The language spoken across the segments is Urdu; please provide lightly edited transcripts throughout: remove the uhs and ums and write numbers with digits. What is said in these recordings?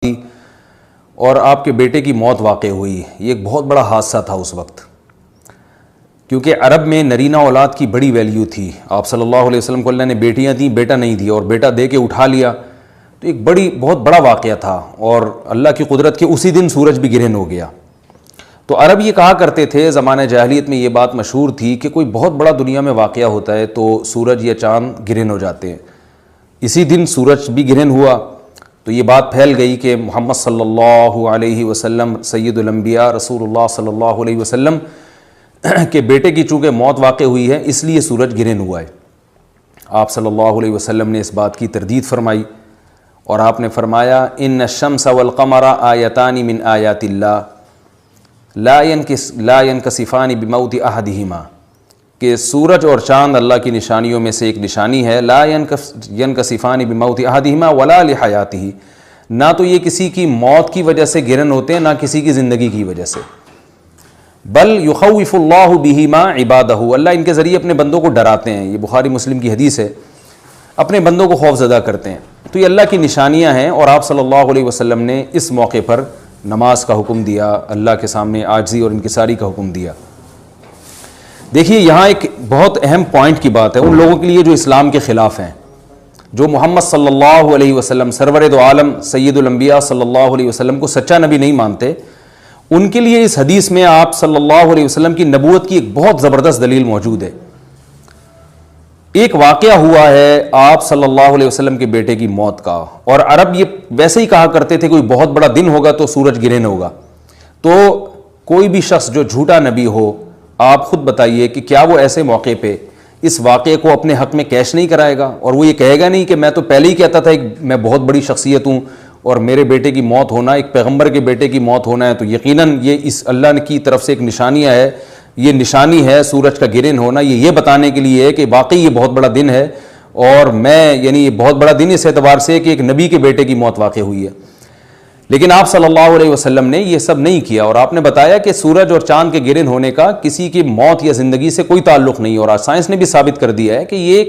تھی اور آپ کے بیٹے کی موت واقع ہوئی. یہ ایک بہت بڑا حادثہ تھا اس وقت، کیونکہ عرب میں نرینہ اولاد کی بڑی ویلیو تھی. آپ صلی اللہ علیہ وسلم کو اللہ نے بیٹیاں دیں، بیٹا نہیں دیا، اور بیٹا دے کے اٹھا لیا تو ایک بہت بڑا واقعہ تھا. اور اللہ کی قدرت کے اسی دن سورج بھی گرہن ہو گیا. تو عرب یہ کہا کرتے تھے، زمانہ جاہلیت میں یہ بات مشہور تھی کہ کوئی بہت بڑا دنیا میں واقعہ ہوتا ہے تو سورج یا چاند گرہن ہو جاتے ہیں. اسی دن سورج بھی گرہن ہوا تو یہ بات پھیل گئی کہ محمد صلی اللہ علیہ وسلم سید الانبیاء رسول اللہ صلی اللہ علیہ وسلم کے بیٹے کی چونکہ موت واقع ہوئی ہے اس لیے سورج گرہن ہوا ہے. آپ صلی اللہ علیہ وسلم نے اس بات کی تردید فرمائی اور آپ نے فرمایا ان الشمس والقمر آیتان من آیات اللہ لا ينکسفان بموت احدہما، کہ سورج اور چاند اللہ کی نشانیوں میں سے ایک نشانی ہے. لا ينکسفان بموت احدہما ولا لحیاتہ، نہ تو یہ کسی کی موت کی وجہ سے گرہن ہوتے ہیں نہ کسی کی زندگی کی وجہ سے. بل یخوف اللہ بہما عبادہ، اللہ ان کے ذریعے اپنے بندوں کو ڈراتے ہیں. یہ بخاری مسلم کی حدیث ہے، اپنے بندوں کو خوف زدہ کرتے ہیں. تو یہ اللہ کی نشانیاں ہیں اور آپ صلی اللہ علیہ وسلم نے اس موقع پر نماز کا حکم دیا، اللہ کے سامنے عاجزی اور انکساری کا حکم دیا. دیکھیے یہاں ایک بہت اہم پوائنٹ کی بات ہے ان لوگوں کے لیے جو اسلام کے خلاف ہیں، جو محمد صلی اللہ علیہ وسلم سرور دو عالم سید الانبیاء صلی اللہ علیہ وسلم کو سچا نبی نہیں مانتے. ان کے لیے اس حدیث میں آپ صلی اللہ علیہ وسلم کی نبوت کی ایک بہت زبردست دلیل موجود ہے. ایک واقعہ ہوا ہے آپ صلی اللہ علیہ وسلم کے بیٹے کی موت کا، اور عرب یہ ویسے ہی کہا کرتے تھے کوئی بہت بڑا دن ہوگا تو سورج گرہن ہوگا. تو کوئی بھی شخص جو جھوٹا نبی ہو، آپ خود بتائیے کہ کیا وہ ایسے موقع پہ اس واقعے کو اپنے حق میں کیش نہیں کرائے گا، اور وہ یہ کہے گا نہیں کہ میں تو پہلے ہی کہتا تھا میں بہت بڑی شخصیت ہوں اور میرے بیٹے کی موت ہونا، ایک پیغمبر کے بیٹے کی موت ہونا ہے تو یقیناً یہ اس اللہ کی طرف سے ایک نشانیاں ہے، یہ نشانی ہے سورج کا گرہن ہونا، یہ بتانے کے لیے ہے کہ واقعی یہ بہت بڑا دن ہے اور میں یعنی یہ بہت بڑا دن اس اعتبار سے کہ ایک نبی کے بیٹے کی موت واقع ہوئی ہے. لیکن آپ صلی اللہ علیہ وسلم نے یہ سب نہیں کیا اور آپ نے بتایا کہ سورج اور چاند کے گرہن ہونے کا کسی کی موت یا زندگی سے کوئی تعلق نہیں. اور آج سائنس نے بھی ثابت کر دیا ہے کہ یہ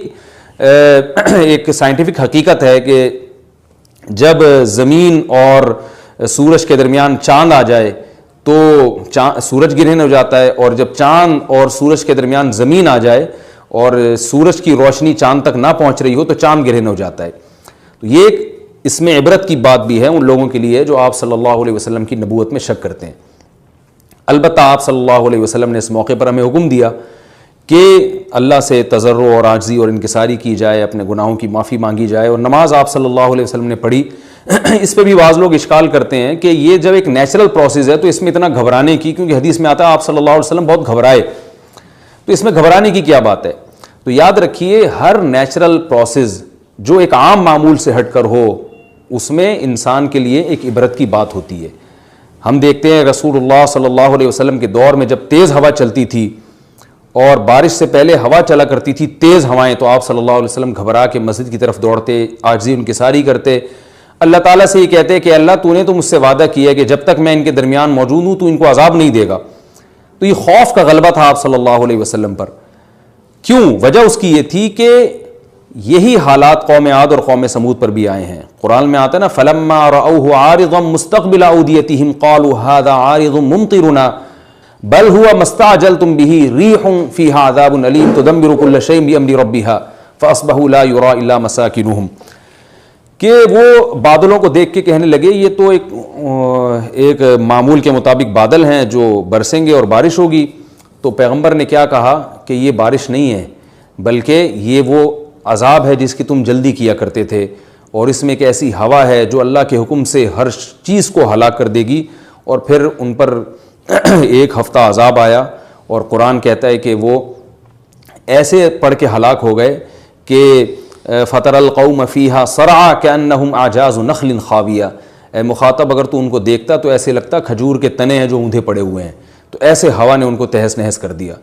ایک سائنٹیفک حقیقت ہے کہ جب زمین اور سورج کے درمیان چاند آ جائے تو سورج گرہن ہو جاتا ہے، اور جب چاند اور سورج کے درمیان زمین آ جائے اور سورج کی روشنی چاند تک نہ پہنچ رہی ہو تو چاند گرہن ہو جاتا ہے. تو یہ ایک اس میں عبرت کی بات بھی ہے ان لوگوں کے لیے جو آپ صلی اللہ علیہ وسلم کی نبوت میں شک کرتے ہیں. البتہ آپ صلی اللہ علیہ وسلم نے اس موقع پر ہمیں حکم دیا کہ اللہ سے تضرع اور عاجزی اور انکساری کی جائے، اپنے گناہوں کی معافی مانگی جائے. اور نماز آپ صلی اللہ علیہ وسلم نے پڑھی. اس پہ بھی بعض لوگ اشکال کرتے ہیں کہ یہ جب ایک نیچرل پروسیس ہے تو اس میں اتنا گھبرانے کی، کیونکہ حدیث میں آتا ہے آپ صلی اللہ علیہ وسلم بہت گھبرائے، تو اس میں گھبرانے کی کیا بات ہے؟ تو یاد رکھیے ہر نیچرل پروسیس جو ایک عام معمول سے ہٹ کر ہو اس میں انسان کے لیے ایک عبرت کی بات ہوتی ہے. ہم دیکھتے ہیں رسول اللہ صلی اللہ علیہ وسلم کے دور میں جب تیز ہوا چلتی تھی اور بارش سے پہلے ہوا چلا کرتی تھی تیز ہوائیں، تو آپ صلی اللہ علیہ وسلم گھبرا کے مسجد کی طرف دوڑتے، عاجزی انکساری کرتے، اللہ تعالیٰ سے یہ کہتے کہ اللہ تو نے تو مجھ سے وعدہ کیا ہے کہ جب تک میں ان کے درمیان موجود ہوں تو ان کو عذاب نہیں دے گا. تو یہ خوف کا غلبہ تھا آپ صلی اللہ علیہ وسلم پر. کیوں؟ وجہ اس کی یہ تھی کہ یہی حالات قوم عاد اور قوم سمود پر بھی آئے ہیں. قرآن میں آتا ہے نا فَلَمَّا رَأَوْهُ عَارِضًا مُسْتَقْبِلَ أَوْدِيَتِهِمْ قَالُوا هَذَا عَارِضٌ مُمْطِرُنَا بَلْ هُوَ مَا اسْتَعْجَلْتُمْ بِهِ رِيحٌ فِيهَا عَذَابٌ أَلِيمٌ تُدَمِّرُ كُلَّ شَيْءٍ بِأَمْرِ رَبِّهَا فَأَصْبَحُوا لَا يُرَىٰ إِلَّا مَسَاكِنُهُمْ، کہ وہ بادلوں کو دیکھ کے کہنے لگے یہ تو ایک معمول کے مطابق بادل ہیں جو برسیں گے اور بارش ہوگی. تو پیغمبر نے کیا کہا کہ یہ بارش نہیں ہے بلکہ یہ وہ عذاب ہے جس کی تم جلدی کیا کرتے تھے، اور اس میں ایک ایسی ہوا ہے جو اللہ کے حکم سے ہر چیز کو ہلاک کر دے گی. اور پھر ان پر ایک ہفتہ عذاب آیا اور قرآن کہتا ہے کہ وہ ایسے پڑھ کے ہلاک ہو گئے کہ فَتَرَى الْقَوْمَ فِيهَا صَرْعَىٰ كَأَنَّهُمْ أَعْجَازُ نَخْلٍ خَاوِيَةٍ، اے مخاطب اگر تو ان کو دیکھتا تو ایسے لگتا کھجور کے تنے ہیں جو اوندھے پڑے ہوئے ہیں. تو ایسے ہوا نے ان کو تہس نہس کر دیا.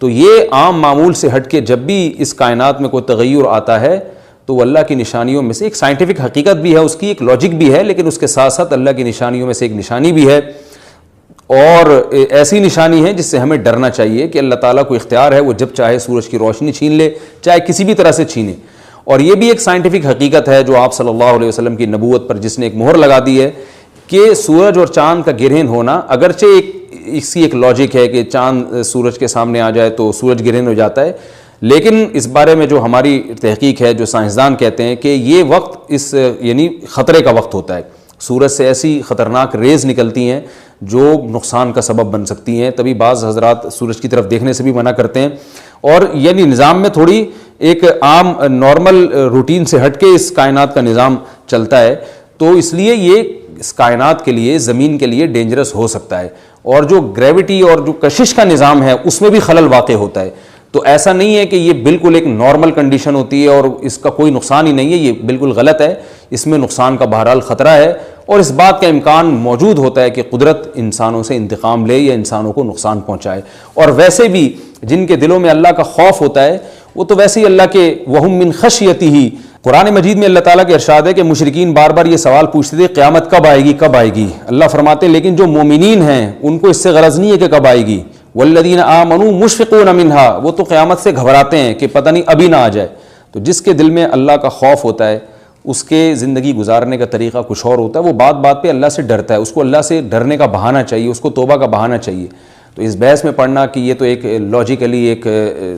تو یہ عام معمول سے ہٹ کے جب بھی اس کائنات میں کوئی تغیر آتا ہے تو وہ اللہ کی نشانیوں میں سے ایک سائنٹیفک حقیقت بھی ہے، اس کی ایک لاجک بھی ہے، لیکن اس کے ساتھ ساتھ اللہ کی نشانیوں میں سے ایک نشانی بھی ہے. اور ایسی نشانی ہے جس سے ہمیں ڈرنا چاہیے کہ اللہ تعالیٰ کو اختیار ہے وہ جب چاہے سورج کی روشنی چھین لے، چاہے کسی بھی طرح سے چھینے. اور یہ بھی ایک سائنٹیفک حقیقت ہے جو آپ صلی اللہ علیہ وسلم کی نبوت پر جس نے ایک مہر لگا دی ہے کہ سورج اور چاند کا گرہن ہونا، اگرچہ اس کی ایک لاجک ہے کہ چاند سورج کے سامنے آ جائے تو سورج گرہن ہو جاتا ہے، لیکن اس بارے میں جو ہماری تحقیق ہے، جو سائنسدان کہتے ہیں کہ یہ وقت یعنی خطرے کا وقت ہوتا ہے، سورج سے ایسی خطرناک ریز نکلتی ہیں جو نقصان کا سبب بن سکتی ہیں، تبھی بعض حضرات سورج کی طرف دیکھنے سے بھی منع کرتے ہیں، اور یعنی نظام میں تھوڑی ایک عام نارمل روٹین سے ہٹ کے اس کائنات کا نظام چلتا ہے، تو اس لیے یہ اس کائنات کے لیے، زمین کے لیے ڈینجرس ہو سکتا ہے، اور جو گریوٹی اور جو کشش کا نظام ہے اس میں بھی خلل واقع ہوتا ہے۔ تو ایسا نہیں ہے کہ یہ بالکل ایک نارمل کنڈیشن ہوتی ہے اور اس کا کوئی نقصان ہی نہیں ہے، یہ بالکل غلط ہے، اس میں نقصان کا بہرحال خطرہ ہے، اور اس بات کا امکان موجود ہوتا ہے کہ قدرت انسانوں سے انتقام لے یا انسانوں کو نقصان پہنچائے۔ اور ویسے بھی جن کے دلوں میں اللہ کا خوف ہوتا ہے وہ تو ویسے ہی اللہ کے وَهُم مِّن خَشْيَتِهِ، قرآن مجید میں اللہ تعالیٰ کے ارشاد ہے کہ مشرکین بار بار یہ سوال پوچھتے تھے قیامت کب آئے گی کب آئے گی، اللہ فرماتے ہیں لیکن جو مومنین ہیں ان کو اس سے غرض نہیں ہے کہ کب آئے گی، والذین آمنوا مشفقون منہا، وہ تو قیامت سے گھبراتے ہیں کہ پتہ نہیں ابھی نہ آ جائے۔ تو جس کے دل میں اللہ کا خوف ہوتا ہے اس کے زندگی گزارنے کا طریقہ کچھ اور ہوتا ہے، وہ بات بات پہ اللہ سے ڈرتا ہے، اس کو اللہ سے ڈرنے کا بہانہ چاہیے، اس کو توبہ کا بہانہ چاہیے۔ تو اس بحث میں پڑھنا کہ یہ تو ایک لاجیکلی ایک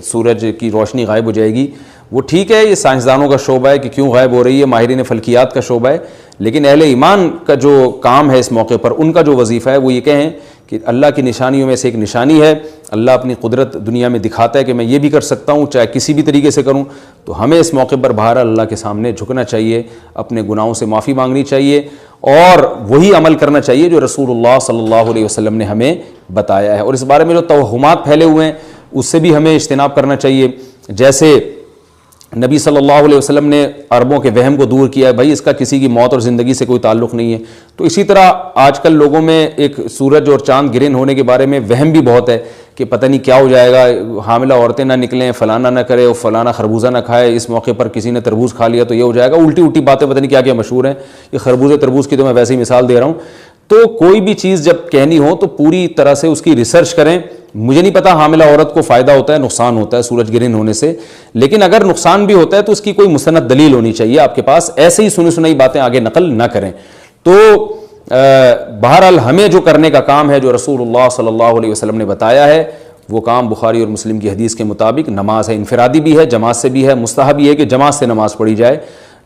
سورج کی روشنی غائب ہو جائے گی، وہ ٹھیک ہے، یہ سائنسدانوں کا شعبہ ہے کہ کیوں غائب ہو رہی ہے، ماہرین فلکیات کا شعبہ ہے، لیکن اہل ایمان کا جو کام ہے اس موقع پر، ان کا جو وظیفہ ہے وہ یہ کہیں کہ اللہ کی نشانیوں میں سے ایک نشانی ہے، اللہ اپنی قدرت دنیا میں دکھاتا ہے کہ میں یہ بھی کر سکتا ہوں چاہے کسی بھی طریقے سے کروں، تو ہمیں اس موقع پر بہرحال اللہ کے سامنے جھکنا چاہیے، اپنے گناہوں سے معافی مانگنی چاہیے، اور وہی عمل کرنا چاہیے جو رسول اللہ صلی اللہ علیہ وسلم نے ہمیں بتایا ہے۔ اور اس بارے میں جو توہمات پھیلے ہوئے ہیں اس سے بھی ہمیں اجتناب کرنا چاہیے، جیسے نبی صلی اللہ علیہ وسلم نے عربوں کے وہم کو دور کیا ہے، بھائی اس کا کسی کی موت اور زندگی سے کوئی تعلق نہیں ہے، تو اسی طرح آج کل لوگوں میں ایک سورج اور چاند گرہن ہونے کے بارے میں وہم بھی بہت ہے کہ پتہ نہیں کیا ہو جائے گا، حاملہ عورتیں نہ نکلیں، فلانا نہ کرے، اور فلانا خربوزہ نہ کھائے، اس موقع پر کسی نے تربوز کھا لیا تو یہ ہو جائے گا، الٹی الٹی باتیں پتہ نہیں کیا کیا مشہور ہیں، یہ خربوزے تربوز کی تو میں ویسے ہی مثال دے رہا ہوں۔ تو کوئی بھی چیز جب کہنی ہو تو پوری طرح سے اس کی ریسرچ کریں۔ مجھے نہیں پتا حاملہ عورت کو فائدہ ہوتا ہے نقصان ہوتا ہے سورج گرہن ہونے سے، لیکن اگر نقصان بھی ہوتا ہے تو اس کی کوئی مستند دلیل ہونی چاہیے آپ کے پاس، ایسے ہی سنی سنائی باتیں آگے نقل نہ کریں۔ تو بہرحال ہمیں جو کرنے کا کام ہے، جو رسول اللہ صلی اللہ علیہ وسلم نے بتایا ہے، وہ کام بخاری اور مسلم کی حدیث کے مطابق نماز ہے، انفرادی بھی ہے، جماعت سے بھی ہے، مستحب یہ ہے کہ جماعت سے نماز پڑھی جائے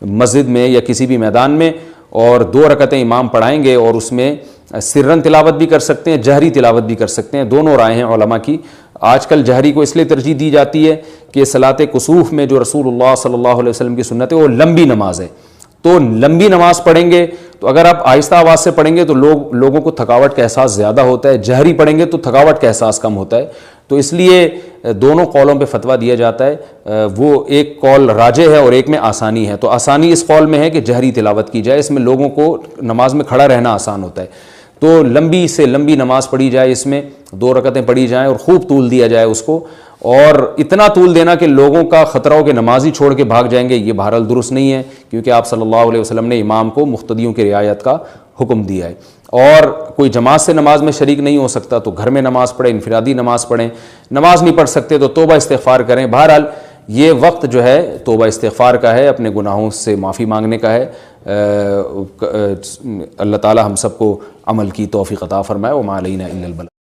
مسجد میں یا کسی بھی میدان میں، اور 2 رکعتیں امام پڑھائیں گے، اور اس میں سرن تلاوت بھی کر سکتے ہیں، جہری تلاوت بھی کر سکتے ہیں، دونوں رائے ہیں علماء کی۔ آج کل جہری کو اس لیے ترجیح دی جاتی ہے کہ صلاۃ کسوف میں جو رسول اللہ صلی اللہ علیہ وسلم کی سنت ہے وہ لمبی نماز ہے، تو لمبی نماز پڑھیں گے تو اگر آپ آہستہ آواز سے پڑھیں گے تو لوگوں کو تھکاوٹ کا احساس زیادہ ہوتا ہے، جہری پڑھیں گے تو تھکاوٹ کا احساس کم ہوتا ہے، تو اس لیے دونوں قولوں پہ فتویٰ دیا جاتا ہے، وہ ایک قول راجح ہے اور ایک میں آسانی ہے، تو آسانی اس قول میں ہے کہ جہری تلاوت کی جائے، اس میں لوگوں کو نماز میں کھڑا رہنا آسان ہوتا ہے، تو لمبی سے لمبی نماز پڑھی جائے، اس میں 2 رکعتیں پڑھی جائیں اور خوب طول دیا جائے اس کو، اور اتنا طول دینا کہ لوگوں کا خطرہ ہو کہ نمازی چھوڑ کے بھاگ جائیں گے، یہ بہرحال درست نہیں ہے، کیونکہ آپ صلی اللہ علیہ وسلم نے امام کو مقتدیوں کی رعایت کا حکم دیا ہے۔ اور کوئی جماعت سے نماز میں شریک نہیں ہو سکتا تو گھر میں نماز پڑھیں، انفرادی نماز پڑھیں، نماز نہیں پڑھ سکتے تو توبہ استغفار کریں۔ بہرحال یہ وقت جو ہے توبہ استغفار کا ہے، اپنے گناہوں سے معافی مانگنے کا ہے۔ اللہ تعالی ہم سب کو عمل کی توفیق عطا فرمائے۔ وما علینا الا البلاغ۔